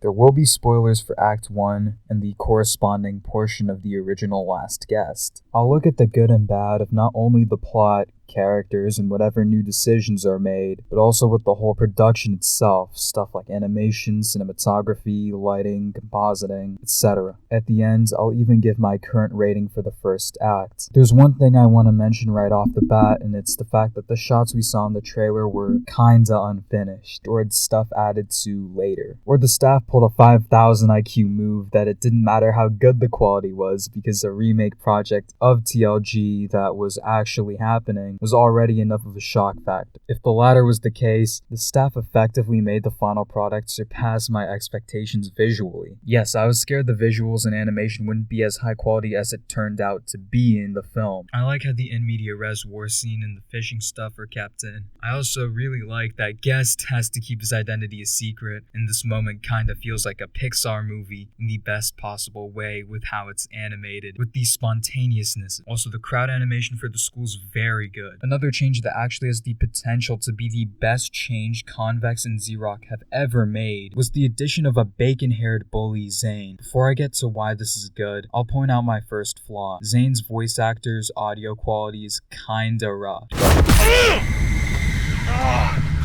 There will be spoilers for Act 1 and the corresponding portion of the original Last Guest. I'll look at the good and bad of not only the plot, characters, and whatever new decisions are made, but also with the whole production itself, stuff like animation, cinematography, lighting, compositing, etc. At the end, I'll even give my current rating for the first act. There's one thing I want to mention right off the bat, and it's the fact that the shots we saw in the trailer were kinda unfinished, or had stuff added to later. Or the staff pulled a 5000 IQ move that it didn't matter how good the quality was because a remake project of TLG that was actually happening was already enough of a shock factor. If the latter was the case, the staff effectively made the final product surpass my expectations visually. Yes, I was scared the visuals and animation wouldn't be as high quality as it turned out to be in the film. I like how the in media res war scene and the fishing stuff are kept in. I also really like that Guest has to keep his identity a secret, and this moment kinda feels like a Pixar movie in the best possible way with how it's animated, with the spontaneousness. Also, the crowd animation for the school's very good. Another change that actually has the potential to be the best change Convex and Xerox have ever made was the addition of a bacon-haired bully, Zane. Before I get to why this is good, I'll point out my first flaw. Zane's voice actor's audio quality is kinda rough.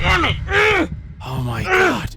Damn it! Oh my god.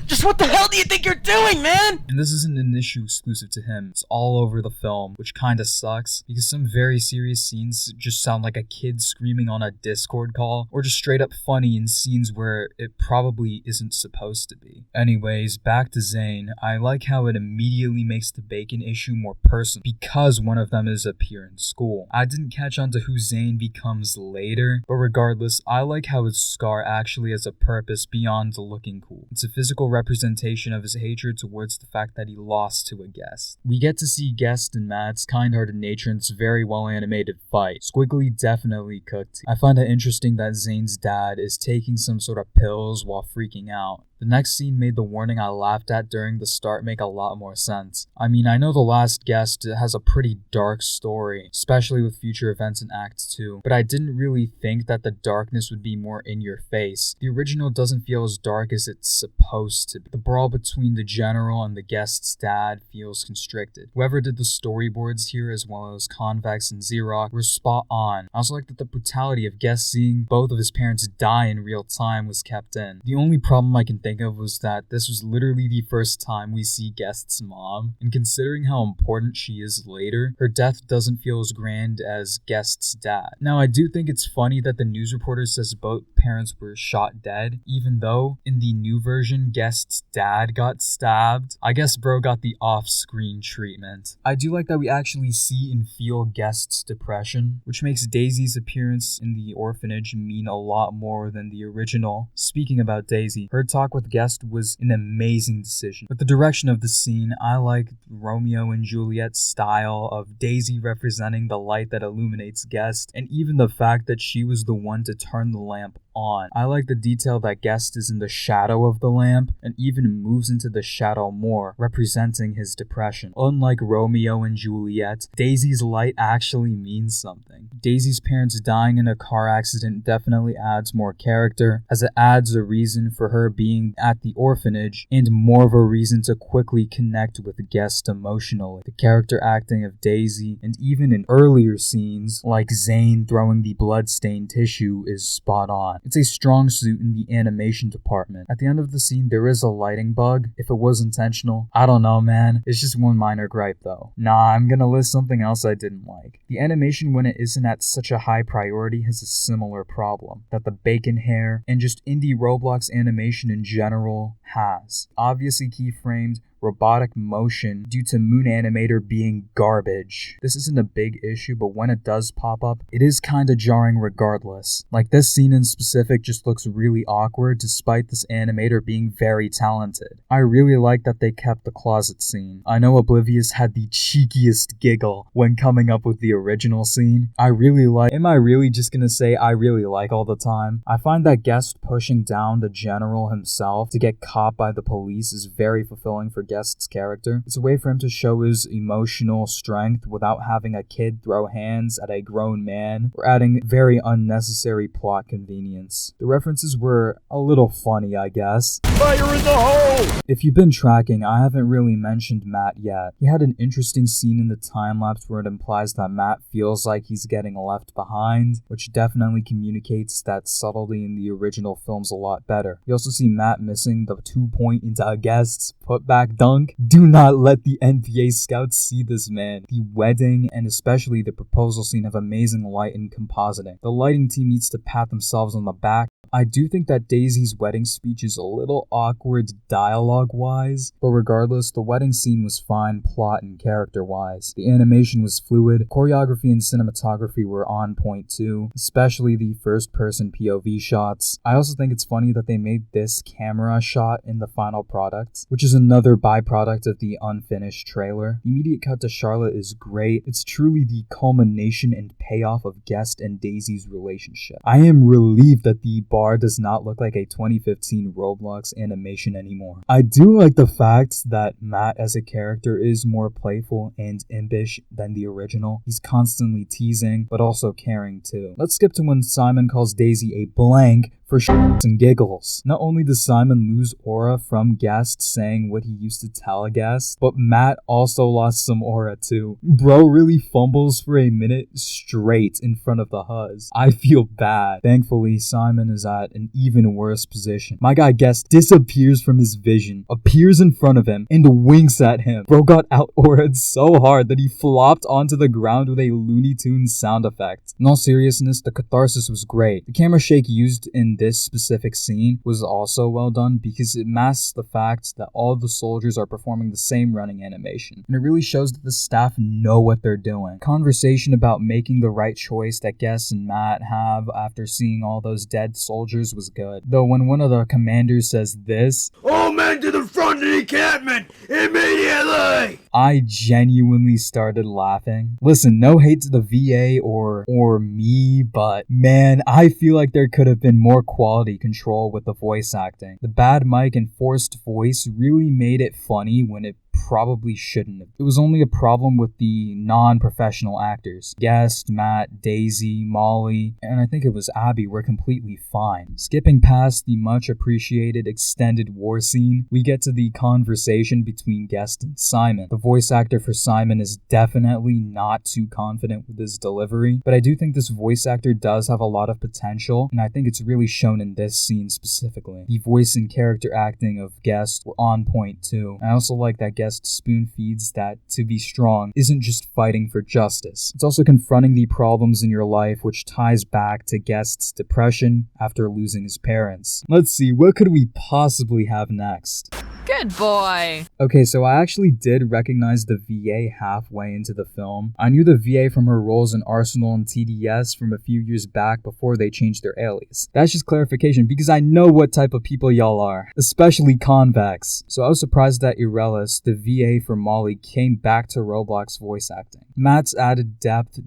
Just what the hell do you think you're doing, man? And this isn't an issue exclusive to him. It's all over the film, which kinda sucks, because some very serious scenes just sound like a kid screaming on a Discord call, or just straight up funny in scenes where it probably isn't supposed to be. Anyways, back to Zane. I like how it immediately makes the bacon issue more personal, because one of them is up here in school. I didn't catch on to who Zane becomes later, but regardless, I like how his scar actually has a purpose beyond looking cool. It's a physical representation of his hatred towards the fact that he lost to a guest. We get to see Guest and Matt's kind-hearted nature in this very well-animated fight. Squiggly definitely cooked. I find it interesting that Zane's dad is taking some sort of pills while freaking out. The next scene made the warning I laughed at during the start make a lot more sense. I mean, I know The Last Guest has a pretty dark story, especially with future events in Act 2, but I didn't really think that the darkness would be more in your face. The original doesn't feel as dark as it's supposed to be. The brawl between the general and the guest's dad feels constricted. Whoever did the storyboards here, as well as Convex and Xerox, were spot on. I also like that the brutality of Guest seeing both of his parents die in real time was kept in. The only problem I can think of was that this was literally the first time we see Guest's mom, and considering how important she is later, her death doesn't feel as grand as Guest's dad. Now, I do think it's funny that the news reporter says both parents were shot dead, even though in the new version, Guest's dad got stabbed. I guess bro got the off-screen treatment. I do like that we actually see and feel Guest's depression, which makes Daisy's appearance in the orphanage mean a lot more than the original. Speaking about Daisy, her talk with Guest was an amazing decision. With the direction of the scene, I like Romeo and Juliet's style of Daisy representing the light that illuminates Guest, and even the fact that she was the one to turn the lamp on. I like the detail that Guest is in the shadow of the lamp and even moves into the shadow more, representing his depression. Unlike Romeo and Juliet, Daisy's light actually means something. Daisy's parents dying in a car accident definitely adds more character, as it adds a reason for her being at the orphanage and more of a reason to quickly connect with Guest emotionally. The character acting of Daisy, and even in earlier scenes like Zane throwing the blood-stained tissue, is spot on. It's a strong suit in the animation department. At the end of the scene, there is a lighting bug. If it was intentional, I don't know, man. It's just one minor gripe though. Nah, I'm gonna list something else I didn't like. The animation, when it isn't at such a high priority, has a similar problem that the bacon hair and just indie Roblox animation in general has. Obviously keyframed, robotic motion due to Moon Animator being garbage. This isn't a big issue, but when it does pop up, it is kinda jarring regardless. Like this scene in specific just looks really awkward despite this animator being very talented. I really like that they kept the closet scene. I know Oblivious had the cheekiest giggle when coming up with the original scene. Am I really just gonna say I really like all the time? I find that Guest pushing down the general himself to get caught caught by the police is very fulfilling for Guest's character. It's a way for him to show his emotional strength without having a kid throw hands at a grown man or adding very unnecessary plot convenience. The references were a little funny, I guess. Fire in the hole! If you've been tracking, I haven't really mentioned Matt yet. He had an interesting scene in the time-lapse where it implies that Matt feels like he's getting left behind, which definitely communicates that subtlety in the original films a lot better. You also see Matt missing the 2-point into a Guest's putback dunk. Do not let the NBA scouts see this, man. The wedding and especially the proposal scene have amazing light and compositing. The lighting team needs to pat themselves on the back. I do think that Daisy's wedding speech is a little awkward dialogue-wise, but regardless, the wedding scene was fine plot and character-wise. The animation was fluid, choreography and cinematography were on point too, especially the first-person POV shots. I also think it's funny that they made this camera shot in the final product, which is another byproduct of the unfinished trailer. The immediate cut to Charlotte is great. It's truly the culmination and payoff of Guest and Daisy's relationship. I am relieved that the bar does not look like a 2015 Roblox animation anymore. I do like the fact that Matt as a character is more playful and impish than the original. He's constantly teasing, but also caring too. Let's skip to when Simon calls Daisy a blank for shits and giggles. Not only does Simon lose aura from Guest saying what he used to tell a Guest, but Matt also lost some aura too. Bro really fumbles for a minute straight in front of the Huzz. I feel bad. Thankfully, Simon is at an even worse position. My guy Guest disappears from his vision, appears in front of him, and winks at him. Bro got out aura'd so hard that he flopped onto the ground with a Looney Tunes sound effect. In all seriousness, the catharsis was great. The camera shake used in this specific scene was also well done because it masks the fact that all the soldiers are performing the same running animation, and it really shows that the staff know what they're doing. Conversation about making the right choice that Guest and Matt have after seeing all those dead soldiers was good, though when one of the commanders says this, "All men to the front of the encampment immediately!" I genuinely started laughing. Listen, no hate to the VA or me, but man, I feel like there could have been more quality control with the voice acting. The bad mic and forced voice really made it funny when it probably shouldn't have. It was only a problem with the non-professional actors. Guest, Matt, Daisy, Molly, and I think it was Abby were completely fine. Skipping past the much appreciated extended war scene, we get to the conversation between Guest and Simon. The voice actor for Simon is definitely not too confident with his delivery, but I do think this voice actor does have a lot of potential, and I think it's really shown in this scene specifically. The voice and character acting of Guest were on point too. I also like that Guest spoon feeds that to be strong isn't just fighting for justice. It's also confronting the problems in your life, which ties back to Guest's depression after losing his parents. Let's see, what could we possibly have next? Good boy. Okay, so I actually did recognize the VA halfway into the film. I knew the VA from her roles in Arsenal and TDS from a few years back before they changed their alias. That's just clarification because I know what type of people y'all are, especially Convex. So I was surprised that Irelis, the VA for Molly, came back to Roblox voice acting. Matt's added depth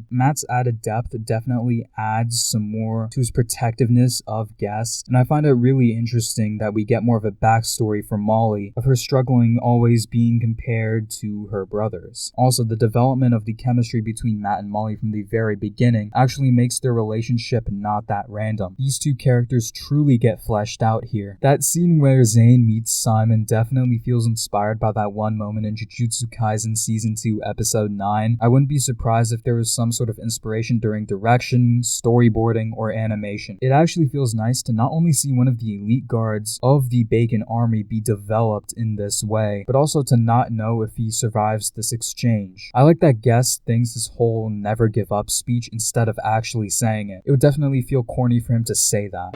definitely adds some more to his protectiveness of Guest, and I find it really interesting that we get more of a backstory for Molly, of her struggling always being compared to her brothers. Also, the development of the chemistry between Matt and Molly from the very beginning actually makes their relationship not that random. These two characters truly get fleshed out here. That scene where Zane meets Simon definitely feels inspired by that one moment in Jujutsu Kaisen Season 2 Episode 9. I wouldn't be surprised if there was some sort of inspiration during direction, storyboarding, or animation. It actually feels nice to not only see one of the elite guards of the Bacon army be developed in this way, but also to not know if he survives this exchange. I like that Guest thinks his whole never give up speech instead of actually saying it. It would definitely feel corny for him to say that.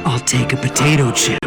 I'll take a potato chip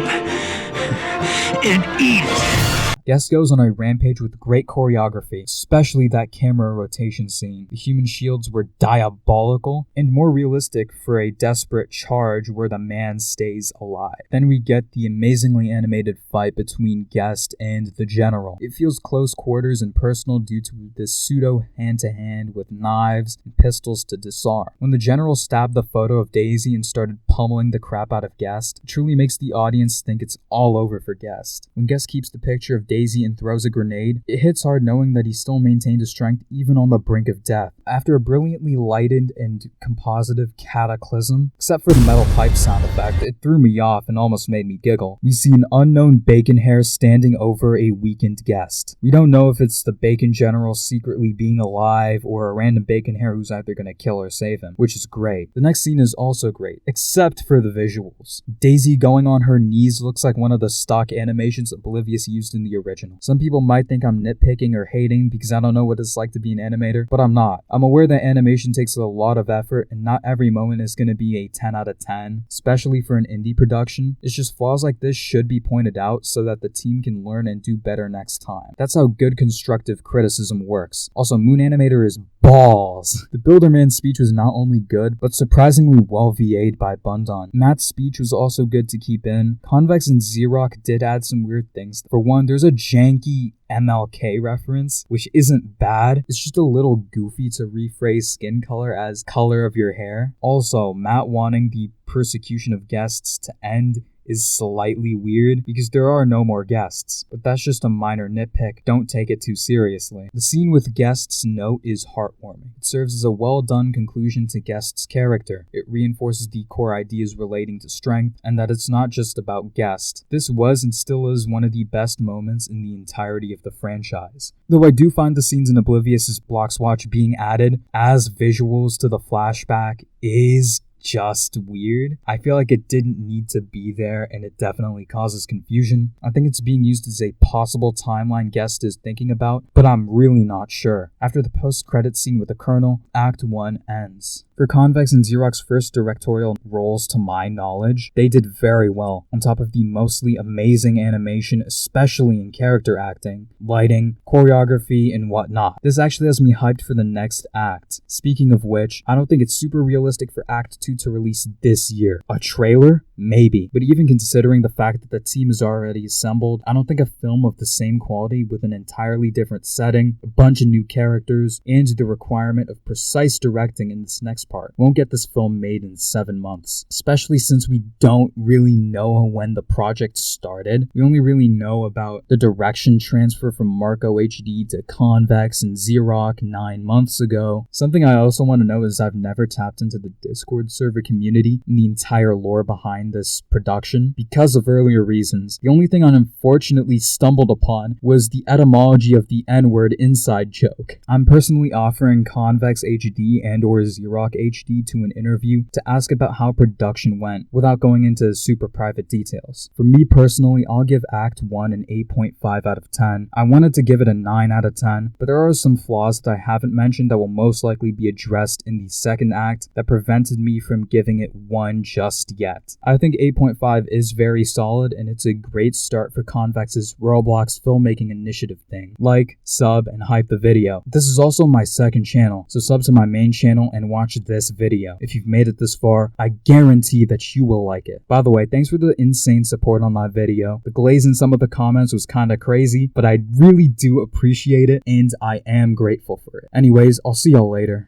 and eat it. Guest goes on a rampage with great choreography, especially that camera rotation scene. The human shields were diabolical and more realistic for a desperate charge where the man stays alive. Then we get the amazingly animated fight between Guest and the General. It feels close quarters and personal due to this pseudo hand-to-hand with knives and pistols to disarm. When the General stabbed the photo of Daisy and started pummeling the crap out of Guest, it truly makes the audience think it's all over for Guest. When Guest keeps the picture of Daisy and throws a grenade, it hits hard knowing that he still maintained his strength even on the brink of death. After a brilliantly lighted and compositive cataclysm, except for the metal pipe sound effect, it threw me off and almost made me giggle. We see an unknown bacon hair standing over a weakened Guest. We don't know if it's the bacon general secretly being alive or a random bacon hair who's either gonna kill or save him, which is great. The next scene is also great, except for the visuals. Daisy going on her knees looks like one of the stock animations Oblivious used in the original. Some people might think I'm nitpicking or hating because I don't know what it's like to be an animator, but I'm not. I'm aware that animation takes a lot of effort and not every moment is gonna be a 10 out of 10, especially for an indie production. It's just flaws like this should be pointed out so that the team can learn and do better next time. That's how good constructive criticism works. Also, Moon Animator is balls. The Builderman's speech was not only good, but surprisingly well VA'd by Bundan. Matt's speech was also good to keep in. Convex and Xerox did add some weird things. For one, there's a janky MLK reference, which isn't bad. It's just a little goofy to rephrase skin color as color of your hair. Also, Matt wanting the persecution of guests to end is slightly weird because there are no more guests, but that's just a minor nitpick. Don't take it too seriously. The scene with Guest's note is heartwarming. It serves as a well-done conclusion to Guest's character. It reinforces the core ideas relating to strength and that it's not just about Guest. This was and still is one of the best moments in the entirety of the franchise. Though I do find the scenes in Oblivious's Blox Watch being added as visuals to the flashback is just weird. I feel like it didn't need to be there and it definitely causes confusion. I think it's being used as a possible timeline Guest is thinking about, but I'm really not sure. After the post-credits scene with the Colonel, Act 1 ends. For Convex and Xerox's first directorial roles to my knowledge, they did very well, on top of the mostly amazing animation, especially in character acting, lighting, choreography, and whatnot. This actually has me hyped for the next act. Speaking of which, I don't think it's super realistic for Act 2 to release this year. A trailer? Maybe. But even considering the fact that the team is already assembled, I don't think a film of the same quality with an entirely different setting, a bunch of new characters, and the requirement of precise directing in this next part won't get this film made in 7 months. Especially since we don't really know when the project started. We only really know about the direction transfer from MarcoHD to Convex and Xerox 9 months ago. Something I also want to know is I've never tapped into the Discord server community and the entire lore behind this production because of earlier reasons. The only thing I unfortunately stumbled upon was the etymology of the N-word inside joke. I'm personally offering ConvexHD and or XerocHD to an interview to ask about how production went without going into super private details. For me personally, I'll give Act 1 an 8.5 out of 10. I wanted to give it a 9 out of 10, but there are some flaws that I haven't mentioned that will most likely be addressed in the second act that prevented me from giving it 1 just yet. I think 8.5 is very solid and it's a great start for Convex's Roblox filmmaking initiative thing. Like, sub, and hype the video. This is also my second channel, so sub to my main channel and watch this video. If you've made it this far, I guarantee that you will like it. By the way, thanks for the insane support on that video. The glaze in some of the comments was kinda crazy, but I really do appreciate it and I am grateful for it. Anyways, I'll see y'all later.